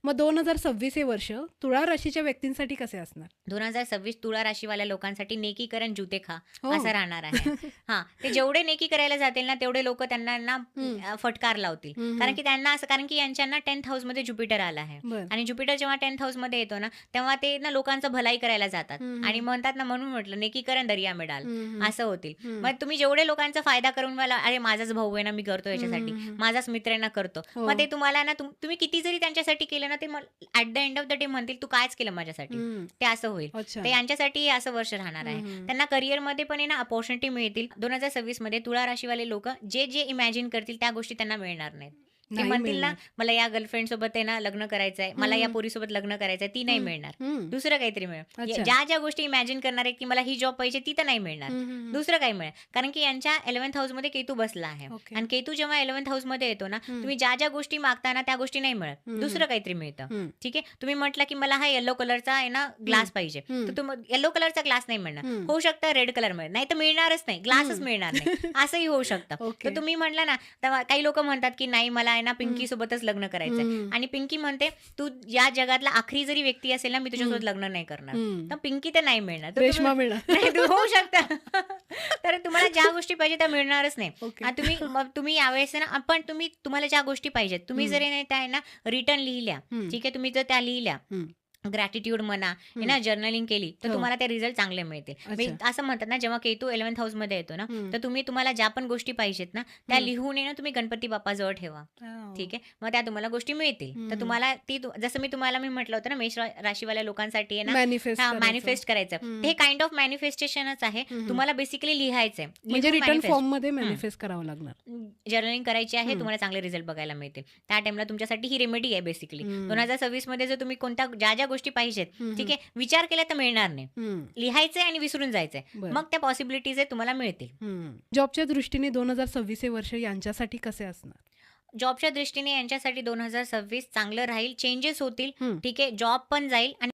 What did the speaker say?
मग 2026 हे वर्ष तुळा राशीच्या व्यक्तींसाठी कसे असणार? 2026 तुळा राशीवाल्या लोकांसाठी नेकीकरण जुते खा हो. असं राहणार आहे. हा, ते जेवढे नेकी करायला जातील ना तेवढे लोक त्यांना ना फटकार लावतील. कारण की त्यांना असं, कारण की यांच्यांना 10th हाऊस मध्ये ज्युपिटर आला आहे. बरं. आणि ज्युपिटर जेव्हा 10th हाऊस मध्ये येतो ना तेव्हा ते ना लोकांचं भलाई करायला जातात. आणि म्हणतात ना, म्हणून म्हटलं नेकीकरण दर्या में डाल असं होतील. मग तुम्ही जेवढे लोकांचा फायदा करून मला, अरे माझाच भाऊ आहे ना, मी करतो याच्यासाठी, माझाच मित्र आहे ना, करतो. हो. मग ते तुम्हाला ना तुम्ही किती जरी त्यांच्यासाठी केलं ना, ते at the end of the day म्हणतील तू कायच केलं माझ्यासाठी. ते असं होईल. अच्छा. ते यांच्यासाठी असं वर्ष राहणार आहे. त्यांना करिअरमध्ये पण आहे ना अपॉर्च्युनिटी मिळतील. 2026 मध्ये तुळा राशीवाले लोक जे जे इमॅजिन करतील त्या गोष्टी त्यांना मिळणार नाहीत. ते नाही म्हणतील ना, मिळणार. मला या गर्लफ्रेंड सोबत आहे ना लग्न करायचंय, मला या पोरीसोबत लग्न करायचंय, ती नाही मिळणार. दुसरं काहीतरी मिळेल. अच्छा. ज्या ज्या गोष्टी इमॅजिन करणार आहे की मला ही जॉब पाहिजे ती तर नाही मिळणार. दुसरं काही मिळेल. कारण की यांच्या 11th हाऊस मध्ये केतू बसला आहे. ओके. आणि केतू जेव्हा 11th हाऊस मध्ये येतो ना, तुम्ही ज्या ज्या गोष्टी मागता ना त्या गोष्टी नाही मिळत. दुसरं काहीतरी मिळतं. ठीक आहे, तुम्ही म्हटलं की मला हा येलो कलरचा आहे ना ग्लास पाहिजे, तर तुम्ही येलो कलरचा ग्लास नाही मिळणार. होऊ शकतं रेड कलर मिळेल, नाही तर मिळणारच नाही, ग्लासच मिळणार नाही. असंही होऊ शकतं. ओके. तर तुम्ही म्हटलं ना, तर काही लोक म्हणतात की नाही मला आहे ना पिंकी सोबतच लग्न करायचंय. आणि पिंकी म्हणते तू या जगातला आखरी जरी व्यक्ती असेल ना, मी तुझ्यासोबत लग्न नाही करणार. तर पिंकी तर नाही मिळणार. तर रेश्मा तुम्ही- मिळणार. नाही, तू होऊ शकतं. तर तुम्हाला ज्या गोष्टी पाहिजे त्या मिळणारच नाही. ओके. तुम्ही यावेळेस ना, पण तुम्हाला ज्या गोष्टी पाहिजेत तुम्ही जरी नाही त्या आहे ना रिटर्न लिहिल्या, ठीक आहे, तुम्ही जर त्या लिहिल्या, ग्रॅटिट्यूड म्हणा, आहे ना, जर्नलिंग केली, तर हो. तुम्हाला ते रिझल्ट चांगले मिळतील. मी असं म्हणतात ना, जेव्हा केतू 11th हाऊस मध्ये येतो ना, तर तुम्हाला ज्या पण गोष्टी पाहिजेत ना त्या लिहून ना तुम्ही गणपती बाप्पाजवळ ठेवा. ठीक आहे, मग त्या तुम्हाला गोष्टी मिळतील. तर तुम्हाला जसं मी म्हटलं होतं ना, मेष राशीवाल्या लोकांसाठी आहे ना मॅनिफेस्ट करायचं. हे काइंड ऑफ मॅनिफेस्टेशनच आहे. तुम्हाला बेसिकली लिहायचंय, म्हणजे रिटर्न फॉर्म मध्ये मॅनिफेस्ट करावं लागणार. जर्नलिंग करायची आहे, तुम्हाला चांगले रिझल्ट बघायला मिळतील. त्या टाइमला तुमच्यासाठी ही रेमेडी आहे बेसिकली. 2026 मध्ये जर तुम्ही कोणत्या ज्या गोष्टी पाहिजेत, ठीक आहे, विचार केला तर मिळणार नाही. लिहायचंय आणि विसरून जायचंय, मग त्या पॉसिबिलिटीज तुम्हाला मिळतील. जॉबच्या दृष्टीने 2026 हे वर्ष यांच्यासाठी कसे असणार? जॉबच्या दृष्टीने यांच्यासाठी 2026 चांगलं राहील. चेंजेस होतील, ठीक आहे, जॉब पण जाईल आणि